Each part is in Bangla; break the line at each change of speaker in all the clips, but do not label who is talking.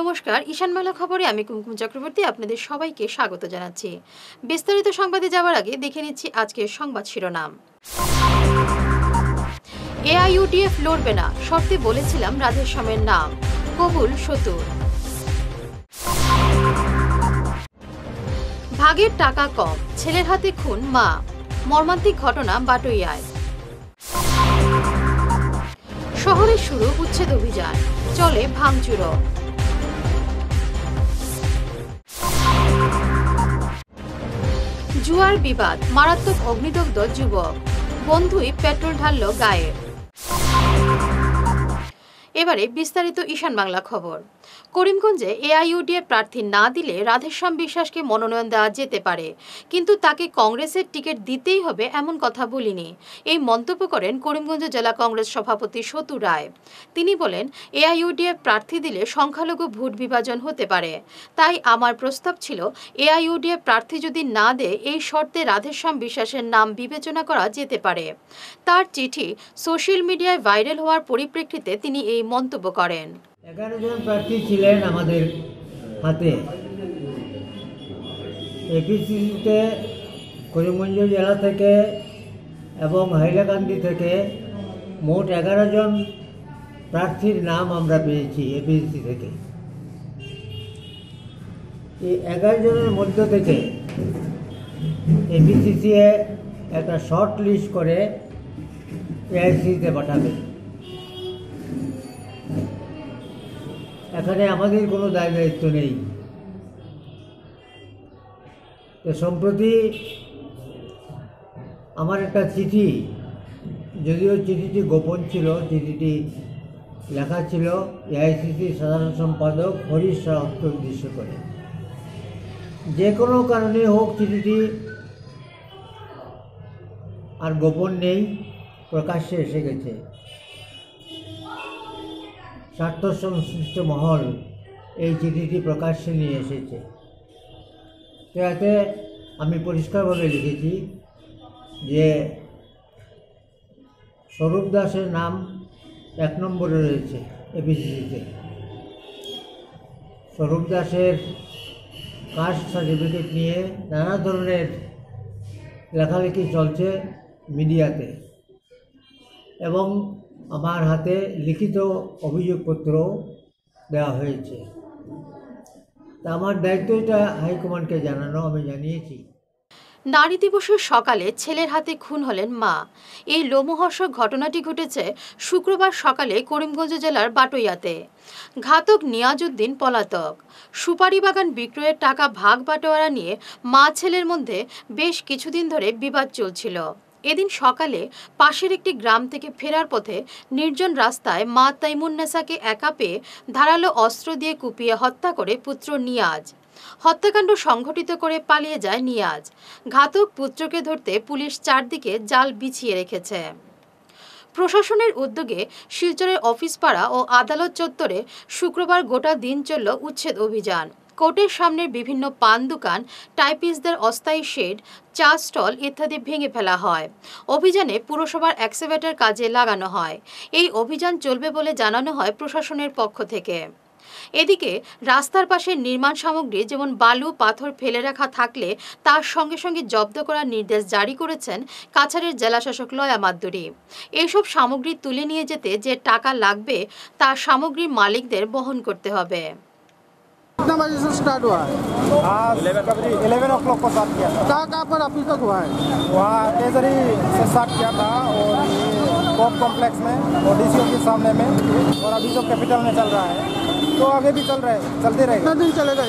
নমস্কার, ঈশান বাংলা খবরে আমি কুমকুম চক্রবর্তী আপনাদের সবাইকে স্বাগত জানাচ্ছি। বিস্তারিত সংবাদে যাওয়ার আগে দেখে নিচ্ছি আজকের সংবাদ শিরোনাম। এআইইউডিএফ লড়বে না, শর্তে বলেছিলাম রাধেশ্যামের নাম, কবুল সতুর। ভাগের টাকা কম, ছেলের হাতে খুন মা, মর্মান্তিক ঘটনা বাটুইয়ায়। শহরে শুরু উচ্ছেদ অভিযান, চলে ভাঙচুরও। জুয়ার বিবাদ, মারাত্মক অগ্নিদগ্ধ যুবক, বন্ধুই পেট্রোল ঢালল গায়ে। এবারে বিস্তারিত ঈশান বাংলা খবর। করিমগঞ্জে এআইইউডিএফ প্রার্থী না দিলে রাধেশ্যাম বিশ্বাসকে মনোনয়ন দেওয়া যেতে পারে, কিন্তু তাকে কংগ্রেসের টিকিট দিতেই হবে এমন কথা বলিনি, এই মন্তব্য করেন করিমগঞ্জ জেলা কংগ্রেস সভাপতি সতু রায়। তিনি বলেন, এআইইউডিএফ প্রার্থী দিলে সংখ্যালঘু ভোট বিভাজন হতে পারে, তাই আমার প্রস্তাব ছিল এআইইউডিএফ প্রার্থী যদি না দেয় এই শর্তে রাধেশ্যাম বিশ্বাসের নাম বিবেচনা করা যেতে পারে। তার চিঠি সোশ্যাল মিডিয়ায় ভাইরাল হওয়ার পরিপ্রেক্ষিতে তিনি এই মন্তব্য করেন।
11 জন প্রার্থী ছিলেন আমাদের হাতে। এপিসিতে করিমগঞ্জ জেলা থেকে এবং হাইলাকান্দি থেকে মোট 11 জন প্রার্থীর নাম আমরা পেয়েছি এপিসি থেকে। এই 11 জনের মধ্য থেকে এপিসিসিএ একটা শর্ট লিস্ট করে এআইসিতে পাঠাবে। এখানে আমাদের কোনো দায় দায়িত্ব নেই। সম্প্রতি আমার একটা চিঠি, যদিও চিঠিটি গোপন ছিল, চিঠিটি লেখা ছিল এআইসিসি সাধারণ সম্পাদক হরিশ রাওকে উদ্দেশ্য করে। যে কোনো কারণে হোক চিঠিটি আর গোপন নেই, প্রকাশ্যে এসে গেছে। স্বার্থ সংশ্লিষ্ট মহল এই চিঠিটি প্রকাশ্যে নিয়ে এসেছে। এতে আমি পরিষ্কারভাবে লিখেছি যে স্বরূপ দাসের নাম 1 নম্বরে রয়েছে এপিসিসিতে। স্বরূপ দাসের কাস্ট সার্টিফিকেট নিয়ে নানা ধরনের লেখালেখি চলছে মিডিয়াতে, এবং আমার হাতে লিখিত অভিযোগপত্র দেওয়া হয়েছে। তা আমার দায়িত্ব এটা হাইকমান্ডকে জানানো, আমি জানিয়েছি।
নারী দিবসের সকালে ছেলের হাতে খুন হলেন মা। এই লোমহর্ষক ঘটনাটি ঘটেছে শুক্রবার সকালে করিমগঞ্জ জেলার বাটুইয়াতে। ঘাতক নিয়াজউদ্দিন পলাতক। সুপারি বাগান বিক্রয়ের টাকা ভাগ বাটোয়ারা নিয়ে মা ছেলের মধ্যে বেশ কিছুদিন ধরে বিবাদ চলছিল। এদিন সকালে পাশের একটি গ্রাম থেকে ফেরার পথে নির্জন রাস্তায় মা তাইমুন্নেসাকে একা পেয়ে ধারালো অস্ত্র দিয়ে কুপিয়ে হত্যা করে পুত্র নিয়াজ। হত্যাকাণ্ড সংঘটিত করে পালিয়ে যায় নিয়াজ। ঘাতক পুত্রকে ধরতে পুলিশ চারদিকে জাল বিছিয়ে রেখেছে। প্রশাসনের উদ্যোগে শিলচরের অফিস পাড়া ও আদালত চত্বরে শুক্রবার গোটা দিন চলল উচ্ছেদ অভিযান। কোর্টের সামনের বিভিন্ন পান দোকান, টাইপিস্টদের অস্থায়ী শেড, চা স্টল ইত্যাদি ভেঙে ফেলা হয়। অভিযানে পুরসভার এক্সকেভেটর কাজে লাগানো হয়। এই অভিযান চলবে বলে জানানো হয় প্রশাসনের পক্ষ থেকে। এদিকে রাস্তার পাশে নির্মাণ সামগ্রী যেমন বালু, পাথর ফেলে রাখা থাকলে তার সঙ্গে সঙ্গে জব্দ করার নির্দেশ জারি করেছেন কাছাড়ের জেলাশাসক লয়া মাদ্দুরী। এইসব সামগ্রী তুলে নিয়ে যেতে যে টাকা লাগবে তা সামগ্রীর মালিকদের বহন করতে হবে।
कितना बजे से स्टार्ट हुआ है?
11 o'clock को स्टार्ट किया था।
कहाँ पर अभी तक हुआ है?
वहाँ केजरी से स्टार्ट किया था, और ये कोर्ट कॉम्प्लेक्स में और डीसी ऑफिस सामने में, और अभी जो कैपिटल में चल रहा है, तो आगे भी चलते रहेगा।
कितना दिन चलेगा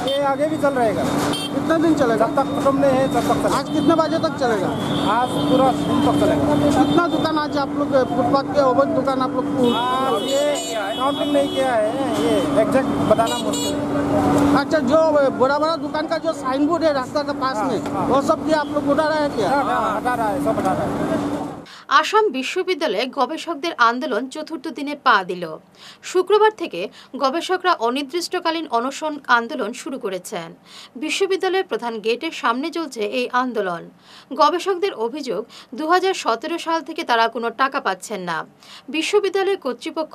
ये आगे भी चल रहेगा।
कितना दिन चलेगा?
जब तक खत्म नहीं है तब तक चलेगा।
आज कितने बजे तक चलेगा?
आज पूरा दिन तक चलेगा।
कितना दुकान आज आप लोग फुटपाथ के अवैध दुकान आप लोग
आज ये काउंटिंग नहीं किया है, ये एग्जैक्ट बताना मुश्किल है।
अच्छा, जो बड़ा बड़ा दुकान का जो साइन बोर्ड है रास्ता के पास में, वो सब क्या आप लोग उठा रहे हैं क्या?
हटा रहा है, सब हटा रहा है।
আসাম বিশ্ববিদ্যালয়ে গবেষকদের আন্দোলন চতুর্থ দিনে পা দিল। শুক্রবার থেকে গবেষকরা অনির্দিষ্টকালীন অনশন আন্দোলন শুরু করেছেন। বিশ্ববিদ্যালয়ের প্রধান গেটের সামনে চলছে এই আন্দোলন। গবেষকদের অভিযোগ, 2017 সাল থেকে তারা কোনো টাকা পাচ্ছেন না। বিশ্ববিদ্যালয় কর্তৃপক্ষ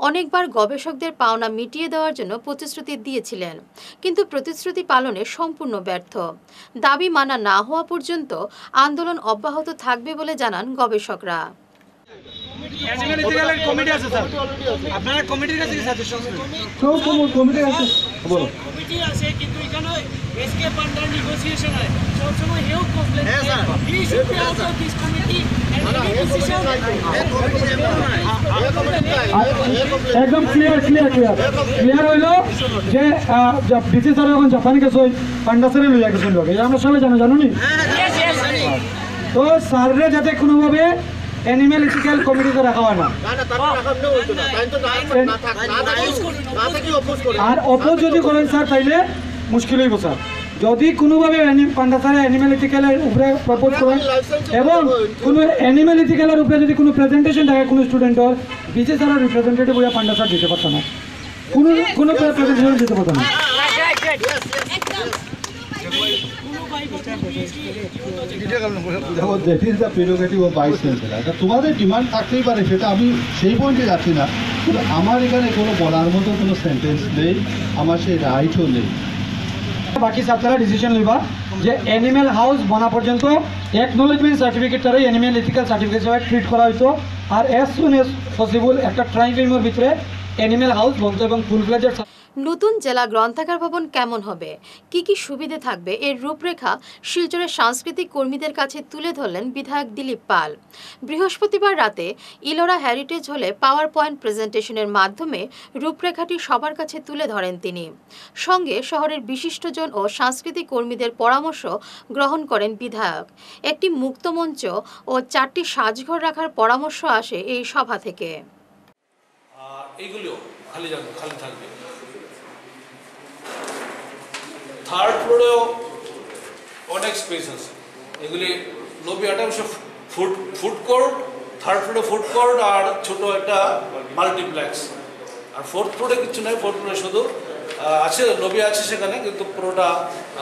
অনেকবার গবেষকদের পাওনা মিটিয়ে দেওয়ার জন্য প্রতিশ্রুতি দিয়েছিলেন, কিন্তু প্রতিশ্রুতি পালনে সম্পূর্ণ ব্যর্থ। দাবি মানা না হওয়া পর্যন্ত আন্দোলন অব্যাহত থাকবে বলে জানান গবেষকরা।
একদম ক্লিয়ার হইল যে ডিসি স্যার এখন জাপান গেছে পান্ডাসারে লইয়া গেছেন লোক, আমরা সবাই জানো নি। তো স্যাররে যাতে কোনোভাবে অ্যানিমেল ইথিক্যাল কমিটিতে রাখা হয় না, আর অপোজ যদি করেন স্যার তাইলে মুশকিল হইব স্যার। যদি কোনোভাবে পান্ডাসারে অ্যানিমেল ইথিক্যালের উপরে প্রপোজ করেন এবং কোনো অ্যানিমেল ইথিক্যালের উপরে যদি কোনো প্রেজেন্টেশন থাকে কোনো স্টুডেন্টের, বিসি স্যারের রিপ্রেজেন্টেটিভ হইয়া পান্ডাসার দিতে পারত না, কোনো প্রেজেন্টেশন দিতে পারত না।
তোমাদের ডিমান্ড থাকতেই পারে, সেটা আমি সেই পয়েন্টে যাচ্ছি না, কিন্তু আমার এখানে কোনো বলার মতো কোনো সেন্টেন্স নেই, আমার সেই রাইটও নেই।
বাকি ছাত্ররা ডিসিশন লিবা যে অ্যানিমেল হাউস বনা পর্যন্ত একনোলেজমেন্ট সার্টিফিকেটটারে অ্যানিমেল ইথিক্যাল সার্টিফিকেট হিসেবে ট্রিট করা হইতো, আর অ্যাজ সুন এজ পসিবল একটা টাইম ফ্রেমের ভিতরে অ্যানিমেল হাউস বলতো এবং ফুল ফ্লেজেড।
নতুন জেলা গ্রন্থাগার ভবন কেমন হবে, কি কি সুবিধে থাকবে, এর রূপরেখা শিলচরের সাংস্কৃতিক কর্মীদের কাছে তুলে ধরলেন বিধায়ক দিলীপ পাল। বৃহস্পতিবার রাতে ইলোরা হেরিটেজ হলে পাওয়ার পয়েন্ট প্রেজেন্টেশনের মাধ্যমে রূপরেখাটি সবার কাছে তুলে ধরেন তিনি। সঙ্গে শহরের বিশিষ্টজন ও সাংস্কৃতিক কর্মীদের পরামর্শ গ্রহণ করেন বিধায়ক। একটি মুক্ত মঞ্চ ও 4টি সাজঘর রাখার পরামর্শ আসে এই সভা থেকে।
এইগুলিও খালি থাকবে। থার্ড ফ্লোরেও অনেক স্পেস আছে, এগুলি লবি একটা ফুড কোর্ট, থার্ড ফ্লোরে ফুড কোর্ট আর ছোট একটা মাল্টিপ্লেক্স, আর ফোর্থ ফ্লোরে কিছু নেই। ফোর্থ ফ্লোরে শুধু আছে লবি আছে সেখানে, কিন্তু পুরোটা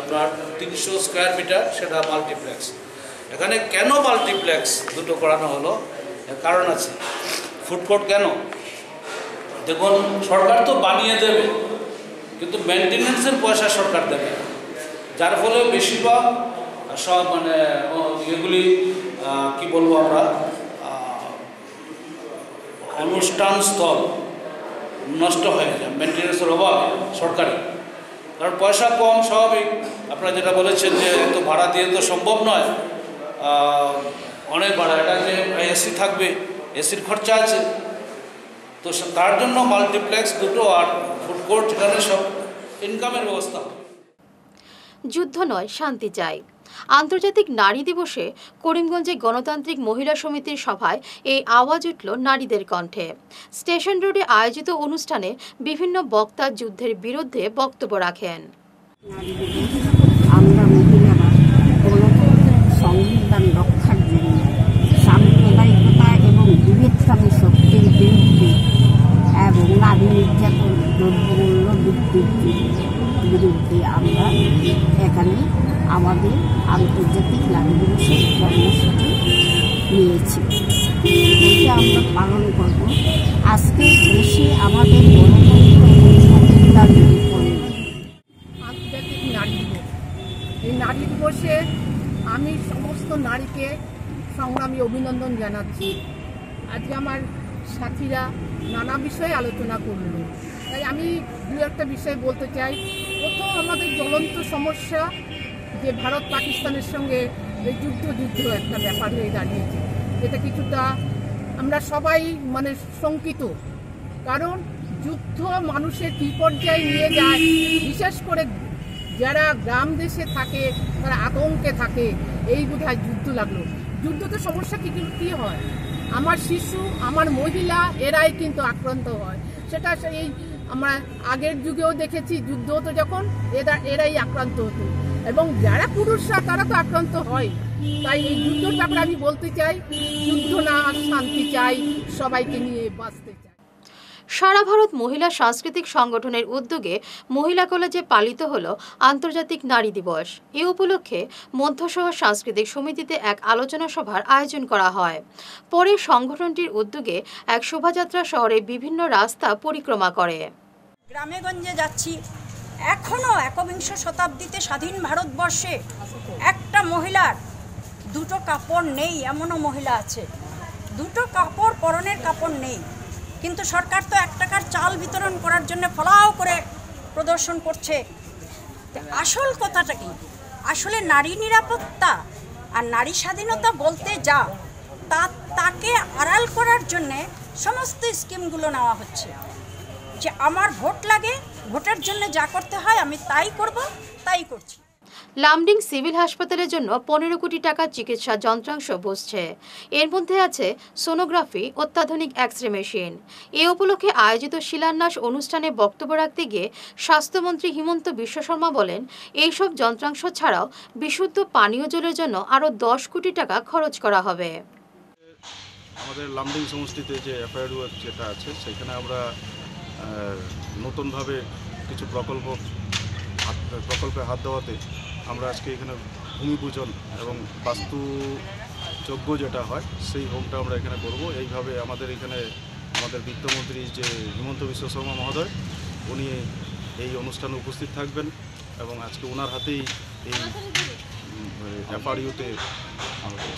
আপনার 300 স্কোয়ার মিটার, সেটা মাল্টিপ্লেক্স। এখানে কেন মাল্টিপ্লেক্স দুটো করানো হলো, এর কারণ আছে। ফুড কোর্ট কেন, দেখুন সরকার তো বানিয়ে দেবে, কিন্তু মেনটেন্যান্সের পয়সা সরকার দেবে, যার ফলে বেশিরভাগ সব মানে এগুলি কি বলবো আমরা অনুষ্ঠান স্থল নষ্ট হয়ে যায় মেনটেন্যান্সের অভাবে সরকারি, কারণ পয়সা কম। স্বাভাবিক, আপনারা যেটা বলেছেন যে এত ভাড়া দিয়ে তো সম্ভব নয়, অনেক ভাড়া, এটা যে এসি থাকবে, এসির খরচা আছে, তো তার জন্য মাল্টিপ্লেক্স দুটো আর ফুড কোর্ট, যেখানে সব ইনকামের ব্যবস্থা।
যুদ্ধ নয়, শান্তি চাই। আন্তর্জাতিক নারী দিবসে করিমগঞ্জে গণতান্ত্রিক মহিলা সমিতির সভায় এই আওয়াজ উঠল নারীদের কণ্ঠে। স্টেশন রোডে আয়োজিত অনুষ্ঠানে বিভিন্ন বক্তা যুদ্ধের বিরুদ্ধে বক্তব্য রাখেন।
আমরা মহিলারা সংবিধান রক্ষার জন্য সাম্প্রদায়িকতা এবং বিভেদকামী শক্তির বিরুদ্ধে এবং নারী নির্যাতন, দ্রব্যমূল্য বৃদ্ধির বিরুদ্ধে আমরা এখানে আমাদের আন্তর্জাতিক নারী দিবসের কর্মসূচি নিয়েছি। এটা আমরা পালন করব। আজকে দেশে আমাদের গণতন্ত্র এবং স্বাধীনতার
আন্তর্জাতিক নারী দিবস। এই নারী দিবসে আমি সমস্ত নারীকে সংগ্রামী অভিনন্দন জানাচ্ছি। আজকে আমার সাথীরা নানা বিষয়ে আলোচনা করল, তাই আমি দু একটা বিষয় বলতে চাই। প্রথম, আমাদের জ্বলন্ত সমস্যা যে ভারত পাকিস্তানের সঙ্গে এই যুদ্ধ একটা ব্যাপার হয়ে দাঁড়িয়েছে, এটা কিছুটা আমরা সবাই মানে শঙ্কিত, কারণ যুদ্ধ মানুষের কী পর্যায়ে নিয়ে যায়, বিশেষ করে যারা গ্রাম দেশে থাকে তারা আতঙ্কে থাকে, এই বোধহয় যুদ্ধ লাগলো। যুদ্ধতে সমস্যা কী হয়, আমার শিশু, আমার মহিলা, এরাই কিন্তু আক্রান্ত হয়। সেটা এই আমরা আগের যুগেও দেখেছি, যুদ্ধ হতো যখন এরাই আক্রান্ত হতো, এবং যারা পুরুষরা তারা তো আক্রান্ত হয়। তাই এই যুদ্ধর ব্যাপারে আমি বলতে চাই, যুদ্ধ না, শান্তি চাই, সবাইকে নিয়ে বাঁচতে চাই।
সারা ভারত মহিলা সাংস্কৃতিক সংগঠনের উদ্যোগে মহিলা কলেজে পালিত হল আন্তর্জাতিক নারী দিবস। এ উপলক্ষে মধ্যশহর সাংস্কৃতিক সমিতিতে এক আলোচনা সভার আয়োজন করা হয়। পরে সংগঠনটির উদ্যোগে এক শোভাযাত্রা শহরের বিভিন্ন রাস্তা পরিক্রমা করে।
গ্রামে গঞ্জে যাচ্ছি, এখনও একবিংশ শতাব্দীতে স্বাধীন ভারতবর্ষে একটা মহিলার দুটো কাপড় নেই, এমনও মহিলা আছে দুটো কাপড়, পরনের কাপড় নেই। কিন্তু সরকার তো 1 টাকার চাল বিতরণ করার জন্য ফলাও করে প্রদর্শন করছে। আসল কথাটা কি? আসলে নারী নিরাপত্তা আর নারী স্বাধীনতা বলতে যা, তাকে আড়াল করার জন্যে সমস্ত স্কিমগুলো নেওয়া হচ্ছে। যে আমার ভোট লাগে, ভোটের জন্য যা করতে হয় আমি তাই করব, তাই করছি।
লামডিং সিভিল হাসপাতালের জন্য 15 কোটি টাকা চিকিৎসা যন্ত্রাংশ বসছে। এর মধ্যে আছে সোনোগ্রাফি, অত্যাধুনিক এক্স-রে মেশিন। এ উপলক্ষে আয়োজিত শিলান্যাস অনুষ্ঠানে বক্তব্য রাখতে গিয়ে স্বাস্থ্যমন্ত্রী হিমন্ত বিশ্ব শর্মা বলেন, এইসব যন্ত্রাংশ ছাড়াও বিশুদ্ধ পানীয় জলের জন্য আরও 10 কোটি টাকা খরচ করা হবে।
আমাদের লামডিং সমষ্টিতে যে এফআইআর যেটা আছে সেখানে আমরা নতুনভাবে কিছু প্রকল্পে হাত দেওয়াতে আমরা আজকে এখানে ভূমি পূজন এবং বাস্তুযোগ্য যেটা হয় সেই হোমটা আমরা এখানে করব। এইভাবে আমাদের এখানে আমাদের বিত্তমন্ত্রী যে হিমন্ত বিশ্ব শর্মা মহোদয়, উনি এই অনুষ্ঠানে উপস্থিত থাকবেন এবং আজকে ওনার হাতেই এই এফআরইউতে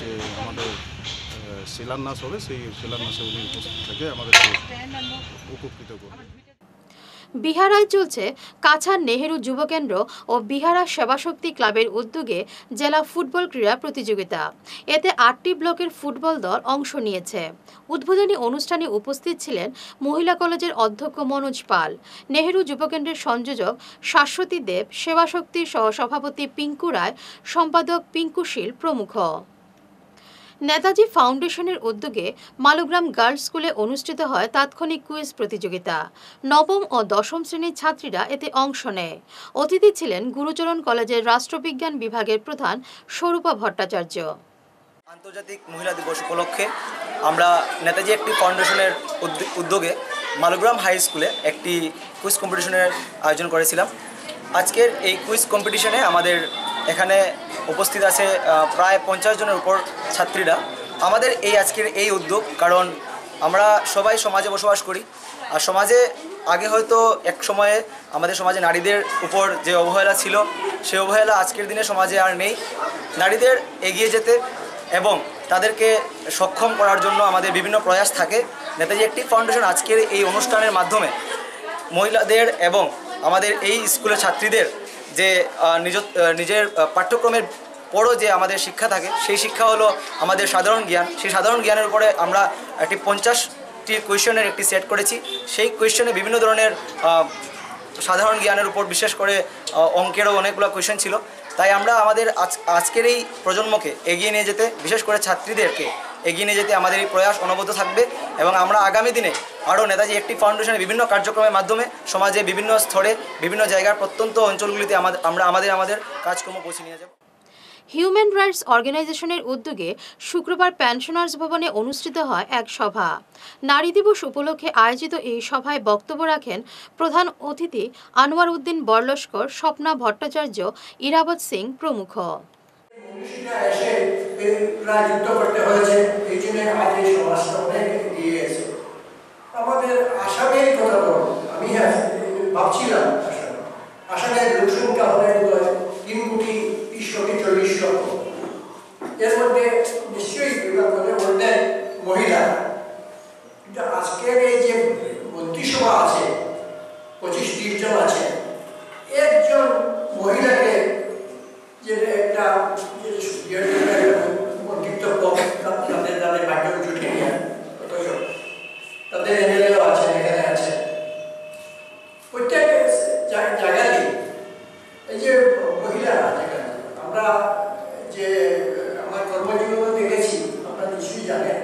যে আমাদের শিলান্যাস হবে, সেই শিলান্যাসে উনি উপস্থিত থেকে আমাদেরকে উপকৃত করবেন।
বিহারায় চলছে কাছাড় নেহেরু যুবকেন্দ্র ও বিহারা সেবাশক্তি ক্লাবের উদ্যোগে জেলা ফুটবল ক্রীড়া প্রতিযোগিতা। এতে 8টি ব্লকের ফুটবল দল অংশ নিয়েছে। উদ্বোধনী অনুষ্ঠানে উপস্থিত ছিলেন মহিলা কলেজের অধ্যক্ষ মনোজ পাল, নেহেরু যুবকেন্দ্রের সংযোজক শাশ্বতী দেব, সেবাশক্তির সহসভাপতি পিঙ্কু রায়, সম্পাদক পিঙ্কু শীল প্রমুখ। নেতাজি ফাউন্ডেশনের উদ্যোগে মালুগ্রাম গার্লস স্কুলে অনুষ্ঠিত হয় তাৎক্ষণিক কুইজ প্রতিযোগিতা। নবম ও দশম শ্রেণীর ছাত্রীরা এতে অংশ নেয়। অতিথি ছিলেন গুরুচরণ কলেজের রাষ্ট্রবিজ্ঞান বিভাগের প্রধান স্বরূপা ভট্টাচার্য।
আন্তর্জাতিক মহিলা দিবস উপলক্ষে আমরা নেতাজি একটি ফাউন্ডেশনের উদ্যোগে মালুগ্রাম হাই স্কুলে একটি কুইজ কম্পিটিশনের আয়োজন করেছিলাম। আজকের এই কুইজ কম্পিটিশনে আমাদের এখানে উপস্থিত আছে প্রায় 50 জনের উপর ছাত্রীরা। আমাদের আজকের এই উদ্যোগ, কারণ আমরা সবাই সমাজে বসবাস করি, আর সমাজে আগে হয়তো এক সময়ে আমাদের সমাজে নারীদের উপর যে অবহেলা ছিল, সেই অবহেলা আজকের দিনে সমাজে আর নেই। নারীদের এগিয়ে যেতে এবং তাদেরকে সক্ষম করার জন্য আমাদের বিভিন্ন প্রয়াস থাকে। নেতাজি একটি ফাউন্ডেশন আজকের এই অনুষ্ঠানের মাধ্যমে মহিলাদের এবং আমাদের এই স্কুলের ছাত্রীদের যে নিজের পাঠ্যক্রমের পরও যে আমাদের শিক্ষা থাকে, সেই শিক্ষা হলো আমাদের সাধারণ জ্ঞান। সেই সাধারণ জ্ঞানের উপরে আমরা একটি 50টি কোয়েশ্চেনের একটি সেট করেছি। সেই কোয়েশ্চেনে বিভিন্ন ধরনের সাধারণ জ্ঞানের উপর বিশেষ করে অঙ্কেরও অনেকগুলো কোয়েশ্চেন ছিল। তাই আমরা আমাদের আজকের এই প্রজন্মকে এগিয়ে নিয়ে যেতে, বিশেষ করে ছাত্রীদেরকে এগিয়ে নিয়ে যেতে আমাদের এই প্রয়াস অনবরত থাকবে এবং আমরা আগামী দিনে আরও নেতাজি একটি ফাউন্ডেশনের বিভিন্ন কার্যক্রমের মাধ্যমে সমাজে বিভিন্ন স্তরে বিভিন্ন জায়গার প্রত্যন্ত অঞ্চলগুলিতে আমরা আমাদের কাজকর্ম পৌঁছে নিয়ে যাব।
হিউম্যান রাইটস অর্গানাইজেশনের উদ্যোগে শুক্রবার পেনশনার্স ভবনে অনুষ্ঠিত হয় এক সভা। নারী দিবস উপলক্ষে আয়োজিত এই সভায় বক্তব্য রাখেন প্রধান অতিথি আনোয়ার উদ্দিন বরলস্কর, স্বপ্না ভট্টাচার্য, ইরাবত সিং প্রমুখ।
আমাদের আসামের কথা বলবো, আমি ভাবছিলাম আসামের লোকসংখ্যা হবে 3,30,40,00,000। এর মধ্যে নিশ্চয়ই বললেন মহিলা, কিন্তু আজকের এই যে মন্ত্রিসভা আছে 25-30 জন আছে, একজন মহিলাকে যে একটা মন্ত্রিত্ব তাদের ভাগ্য জুটে নিয়ে তাদের এমএলএও আছে, এখানে আছে প্রত্যেক জায়গায়। এই যে মহিলা যেখানে আমরা যে আমার কর্মজীবন দেখেছি, আপনারা নিশ্চয়ই জানেন,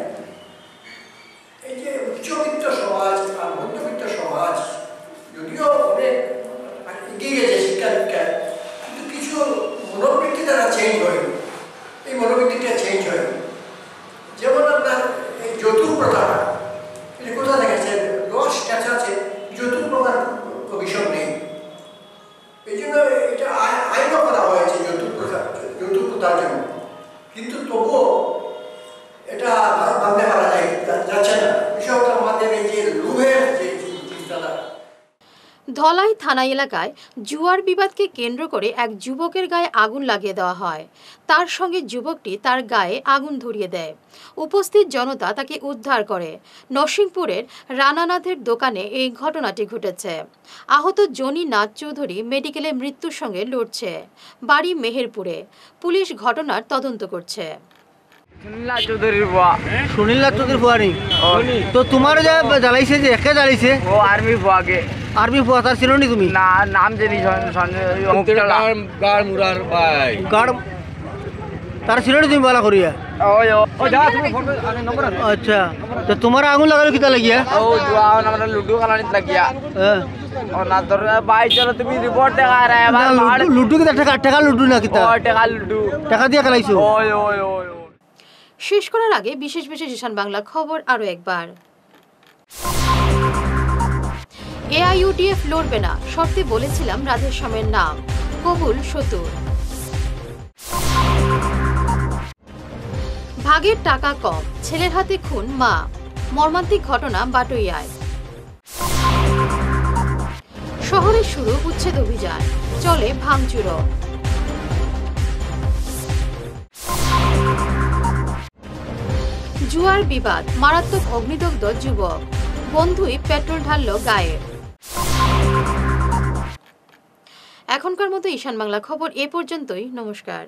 এই যে উচ্চবিত্ত সমাজ আর মধ্যবিত্ত সমাজ যদিও অনেক এগিয়ে গেছে শিক্ষা দীক্ষায়, কিন্তু কিছু মনোবৃত্তি তারা চেঞ্জ হয়নি। এই মনোবৃত্তি জন্য এটা আইনও করা হয়েছে যৌতুক প্রথার জন্য, কিন্তু তবুও এটা ভাবতে পারা যাচ্ছে না। বিষয়টা আমাদের এই যে লোভের যে চিন্তাধারা।
ধলাই থানা এলাকায় জুয়ার বিবাদকে কেন্দ্র করে এক যুবকের গায়ে আগুন লাগিয়ে দেওয়া হয়। তার সঙ্গে যুবকটি তার গায়ে আগুন ধরিয়ে দেয়। উপস্থিত জনতা তাকে উদ্ধার করে। নরসিংপুরের রানানাথের দোকানে এই ঘটনাটি ঘটেছে। আহত জনি নাথ চৌধুরী মেডিকেলে মৃত্যুর সঙ্গে লড়ছে। বাড়ি মেহেরপুরে। পুলিশ ঘটনার তদন্ত করছে।
সুনীলনাথ চৌধুরীর বুয়া।
সুনীলনাথ চৌধুরীর বুয়া নেই তো তোমার যে জ্বালাইছে যে একে জ্বালাইছে
ও আর্মির বুয়াকে।
আর্মি বুয়া তার ছিল নি তুমি?
না, নাম জানি
গার্ড তার ছিল নি তুমি বলা করিয়া? আচ্ছা তো তোমার আগুন লাগালো কিতা লাগিয়া?
ও জুয়া আমরা লুডু খেলানিত লাগিয়া। ও না তোর ভাই চলো তুমি রিপোর্ট দেখা রে ভাই।
লুডু কিতা টাকা লুডু না কিতা?
ও টাকা লুডু।
টাকা দিয়ে খেলাইছো?
ওই ওই ওই।
শেষ করার আগে বিশেষ ঈশান বাংলা খবর আরো একবার। AIUDF লড়বে না, শর্তে বলেছিলাম রাধেশ্যামের নাম, কবুল সতুর। ভাগের টাকা কম, ছেলের হাতে খুন মা, মর্মান্তিক ঘটনা বাটুইয়ায়। শহরে শুরু উচ্ছেদ অভিযান, চলে ভাঙচুরও। জুয়ার বিবাদ, মারাত্মক অগ্নিদগ্ধ যুবক, বন্ধুই পেট্রোল ঢালল গায়ে। এখনকার মতো ঈশান বাংলা খবর এ পর্যন্তই। নমস্কার।